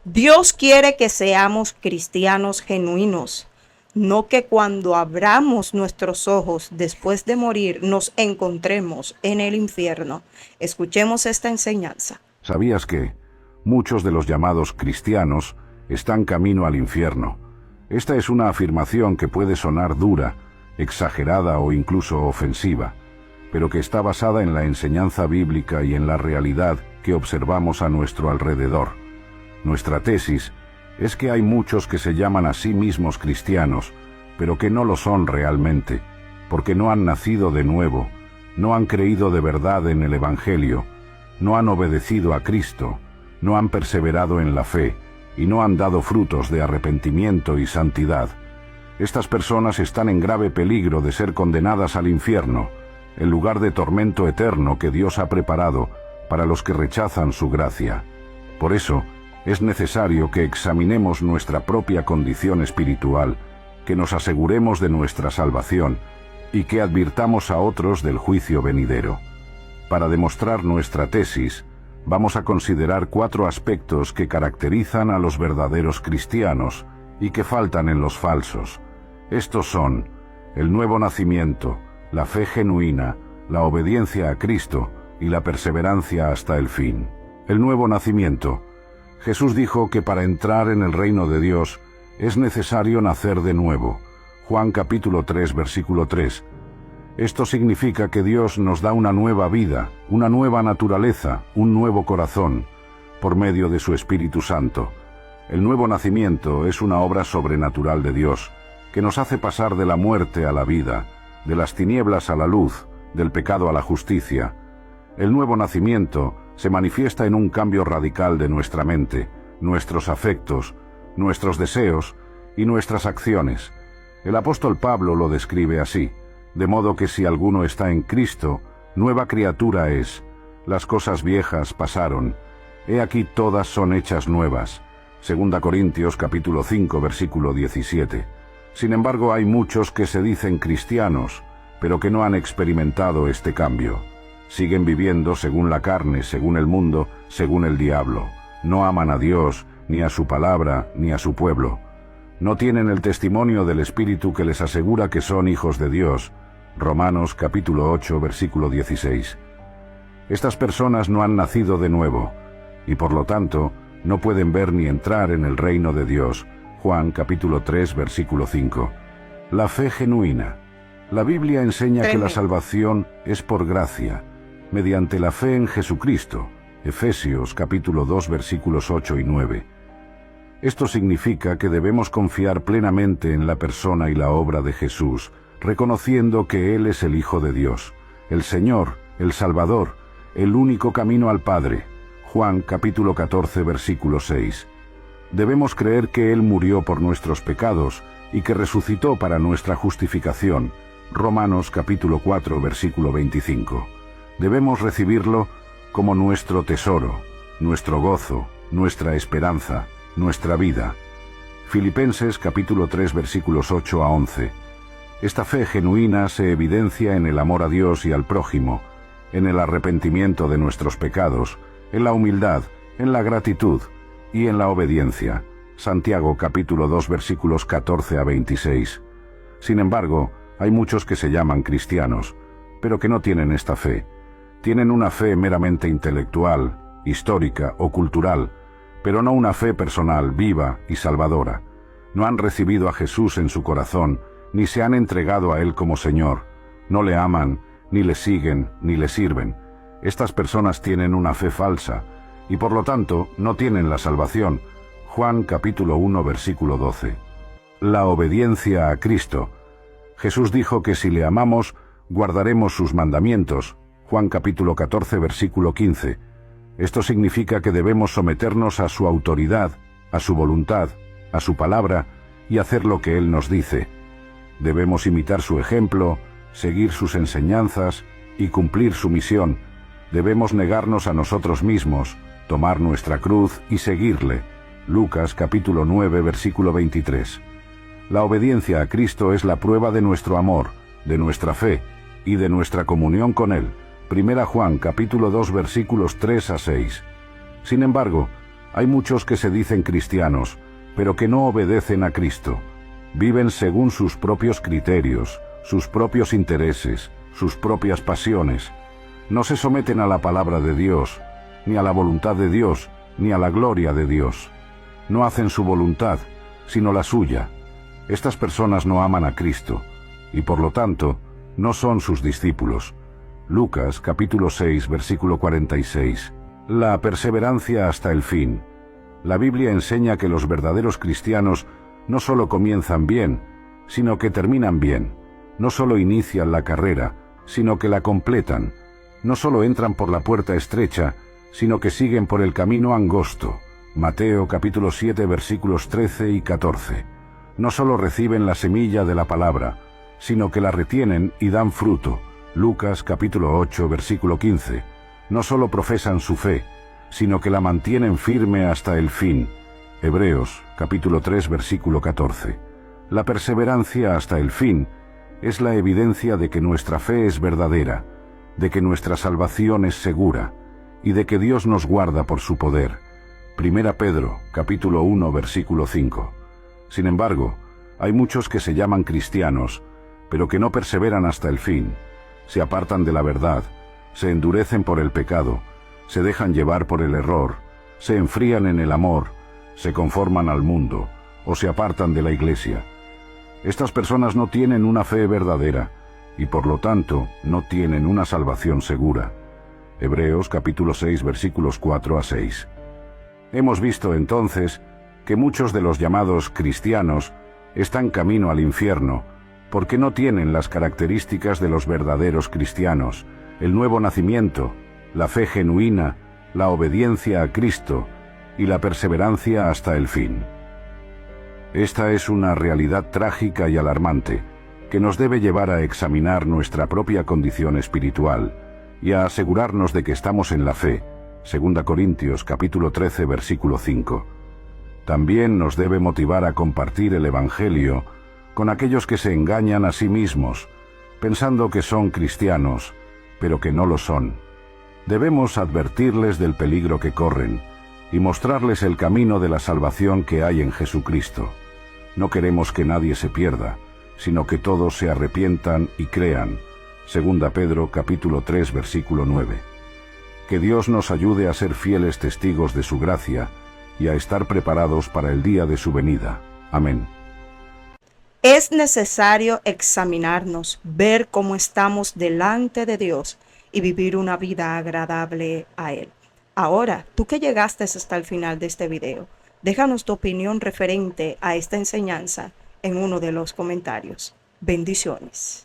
Dios quiere que seamos cristianos genuinos, no que cuando abramos nuestros ojos después de morir nos encontremos en el infierno. Escuchemos esta enseñanza. ¿Sabías que muchos de los llamados cristianos están camino al infierno? Esta es una afirmación que puede sonar dura, exagerada o incluso ofensiva, pero que está basada en la enseñanza bíblica y en la realidad que observamos a nuestro alrededor. Nuestra tesis es que hay muchos que se llaman a sí mismos cristianos, pero que no lo son realmente, porque no han nacido de nuevo, no han creído de verdad en el Evangelio, no han obedecido a Cristo, no han perseverado en la fe y no han dado frutos de arrepentimiento y santidad. Estas personas están en grave peligro de ser condenadas al infierno, el lugar de tormento eterno que Dios ha preparado para los que rechazan su gracia. Por eso, es necesario que examinemos nuestra propia condición espiritual, que nos aseguremos de nuestra salvación y que advirtamos a otros del juicio venidero. Para demostrar nuestra tesis, vamos a considerar 4 aspectos que caracterizan a los verdaderos cristianos y que faltan en los falsos. Estos son el nuevo nacimiento, la fe genuina, la obediencia a Cristo y la perseverancia hasta el fin. El nuevo nacimiento. Jesús dijo que para entrar en el reino de Dios es necesario nacer de nuevo. Juan capítulo 3, versículo 3. Esto significa que Dios nos da una nueva vida, una nueva naturaleza, un nuevo corazón, por medio de su Espíritu Santo. El nuevo nacimiento es una obra sobrenatural de Dios, que nos hace pasar de la muerte a la vida, de las tinieblas a la luz, del pecado a la justicia. El nuevo nacimiento se manifiesta en un cambio radical de nuestra mente, nuestros afectos, nuestros deseos y nuestras acciones. El apóstol Pablo lo describe así: de modo que si alguno está en Cristo, nueva criatura es. Las cosas viejas pasaron, he aquí todas son hechas nuevas. 2 Corintios capítulo 5, versículo 17. Sin embargo, hay muchos que se dicen cristianos, pero que no han experimentado este cambio. Siguen viviendo según la carne, según el mundo, según el diablo. No aman a Dios, ni a su palabra, ni a su pueblo. No tienen el testimonio del Espíritu que les asegura que son hijos de Dios. Romanos capítulo 8, versículo 16. Estas personas no han nacido de nuevo, y por lo tanto no pueden ver ni entrar en el reino de Dios. Juan capítulo 3, versículo 5. La fe genuina. La Biblia enseña que la salvación es por gracia, mediante la fe en Jesucristo. Efesios capítulo 2, versículos 8 y 9. Esto significa que debemos confiar plenamente en la persona y la obra de Jesús, reconociendo que Él es el Hijo de Dios, el Señor, el Salvador, el único camino al Padre. Juan capítulo 14, versículo 6. Debemos creer que Él murió por nuestros pecados y que resucitó para nuestra justificación. Romanos capítulo 4, versículo 25. Debemos recibirlo como nuestro tesoro, nuestro gozo, nuestra esperanza, nuestra vida. Filipenses capítulo 3, versículos 8 a 11. Esta fe genuina se evidencia en el amor a Dios y al prójimo, en el arrepentimiento de nuestros pecados, en la humildad, en la gratitud y en la obediencia. Santiago capítulo 2, versículos 14 a 26. Sin embargo, hay muchos que se llaman cristianos, pero que no tienen esta fe. Tienen una fe meramente intelectual, histórica o cultural, pero no una fe personal, viva y salvadora. No han recibido a Jesús en su corazón, ni se han entregado a Él como Señor. No le aman, ni le siguen, ni le sirven. Estas personas tienen una fe falsa, y por lo tanto no tienen la salvación. Juan capítulo 1, versículo 12. La obediencia a Cristo. Jesús dijo que si le amamos, guardaremos sus mandamientos. Juan capítulo 14, versículo 15. Esto significa que debemos someternos a su autoridad, a su voluntad, a su palabra y hacer lo que Él nos dice. Debemos imitar su ejemplo, seguir sus enseñanzas y cumplir su misión. Debemos negarnos a nosotros mismos, tomar nuestra cruz y seguirle. Lucas capítulo 9, versículo 23. La obediencia a Cristo es la prueba de nuestro amor, de nuestra fe y de nuestra comunión con Él. Primera Juan capítulo 2, versículos 3 a 6. Sin embargo, Hay muchos que se dicen cristianos, pero que no obedecen a Cristo. Viven según sus propios criterios, sus propios intereses, sus propias pasiones. No se someten a la palabra de Dios, ni a la voluntad de Dios, ni a la gloria de Dios. No hacen su voluntad, sino la suya. Estas personas no aman a Cristo, y por lo tanto, no son sus discípulos. Lucas capítulo 6, versículo 46. La perseverancia hasta el fin. La Biblia enseña que los verdaderos cristianos no solo comienzan bien, sino que terminan bien. No solo inician la carrera, sino que la completan. No solo entran por la puerta estrecha, sino que siguen por el camino angosto. Mateo capítulo 7, versículos 13 y 14. No solo reciben la semilla de la palabra, sino que la retienen y dan fruto. Lucas capítulo 8, versículo 15. No solo profesan su fe, sino que la mantienen firme hasta el fin. Hebreos capítulo 3, versículo 14. La perseverancia hasta el fin es la evidencia de que nuestra fe es verdadera, de que nuestra salvación es segura, y de que Dios nos guarda por su poder. Primera Pedro capítulo 1, versículo 5. Sin embargo, hay muchos que se llaman cristianos, pero que no perseveran hasta el fin. Se apartan de la verdad, se endurecen por el pecado, se dejan llevar por el error, se enfrían en el amor, se conforman al mundo, o se apartan de la iglesia. Estas personas no tienen una fe verdadera, y por lo tanto no tienen una salvación segura. Hebreos capítulo 6, versículos 4 a 6. Hemos visto entonces que muchos de los llamados cristianos están camino al infierno, porque no tienen las características de los verdaderos cristianos: el nuevo nacimiento, la fe genuina, la obediencia a Cristo y la perseverancia hasta el fin. Esta es una realidad trágica y alarmante, que nos debe llevar a examinar nuestra propia condición espiritual y a asegurarnos de que estamos en la fe. 2 Corintios capítulo 13, versículo 5. También nos debe motivar a compartir el Evangelio con aquellos que se engañan a sí mismos, pensando que son cristianos, pero que no lo son. Debemos advertirles del peligro que corren y mostrarles el camino de la salvación que hay en Jesucristo. No queremos que nadie se pierda, sino que todos se arrepientan y crean. 2 Pedro capítulo 3, versículo 9. Que Dios nos ayude a ser fieles testigos de su gracia y a estar preparados para el día de su venida. Amén. Es necesario examinarnos, ver cómo estamos delante de Dios y vivir una vida agradable a Él. Ahora, tú que llegaste hasta el final de este video, déjanos tu opinión referente a esta enseñanza en uno de los comentarios. Bendiciones.